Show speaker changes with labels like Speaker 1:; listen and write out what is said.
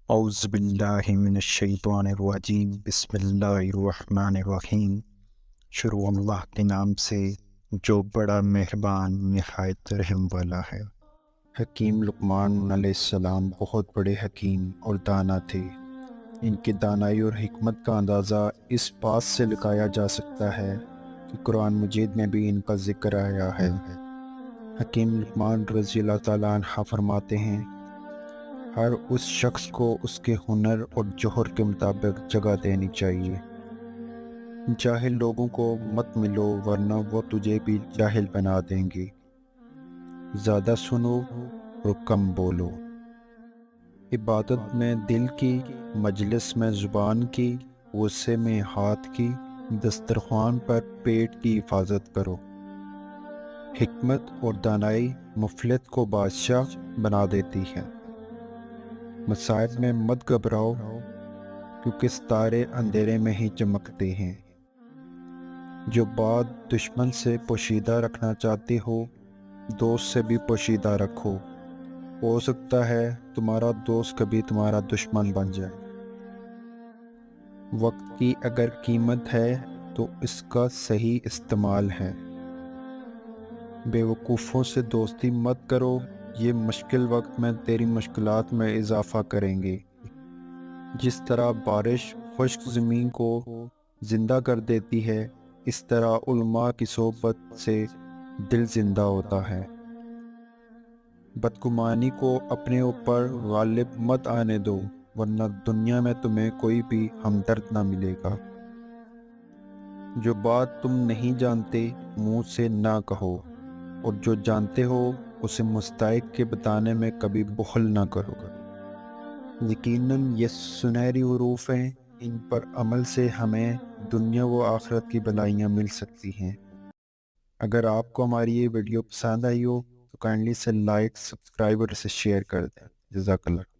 Speaker 1: اعوذ باللہ من الشیطان الرجیم، بسم اللہ الرحمن الرحیم۔ شروع اللہ کے نام سے جو بڑا مہربان نہایت رحم والا ہے۔ حکیم لقمان علیہ السلام بہت بڑے حکیم اور دانا تھے۔ ان کی دانائی اور حکمت کا اندازہ اس بات سے لگایا جا سکتا ہے کہ قرآن مجید میں بھی ان کا ذکر آیا ہے۔ حکیم لقمان رضی اللہ تعالیٰ عنہ فرماتے ہیں، ہر اس شخص کو اس کے ہنر اور جوہر کے مطابق جگہ دینی چاہیے۔ جاہل لوگوں کو مت ملو ورنہ وہ تجھے بھی جاہل بنا دیں گے۔ زیادہ سنو اور کم بولو۔ عبادت میں دل کی، مجلس میں زبان کی، غصے میں ہاتھ کی، دسترخوان پر پیٹ کی حفاظت کرو۔ حکمت اور دانائی مفلت کو بادشاہ بنا دیتی ہے۔ مصائب میں مت گھبراؤ کیونکہ ستارے اندھیرے میں ہی چمکتے ہیں۔ جو بات دشمن سے پوشیدہ رکھنا چاہتے ہو، دوست سے بھی پوشیدہ رکھو۔ ہو سکتا ہے تمہارا دوست کبھی تمہارا دشمن بن جائے۔ وقت کی اگر قیمت ہے تو اس کا صحیح استعمال ہے۔ بے وقوفوں سے دوستی مت کرو، یہ مشکل وقت میں تیری مشکلات میں اضافہ کریں گے۔ جس طرح بارش خشک زمین کو زندہ کر دیتی ہے، اس طرح علماء کی صحبت سے دل زندہ ہوتا ہے۔ بدگمانی کو اپنے اوپر غالب مت آنے دو ورنہ دنیا میں تمہیں کوئی بھی ہمدرد نہ ملے گا۔ جو بات تم نہیں جانتے منہ سے نہ کہو، اور جو جانتے ہو اسے مستحق کے بتانے میں کبھی بخل نہ کرو۔ یقیناً یہ سنہری حروف ہیں، ان پر عمل سے ہمیں دنیا و آخرت کی بھلائیاں مل سکتی ہیں۔ اگر آپ کو ہماری یہ ویڈیو پسند آئی ہو تو کائنڈلی سے لائک، سبسکرائب اور اسے شیئر کر دیں۔ جزاک اللہ۔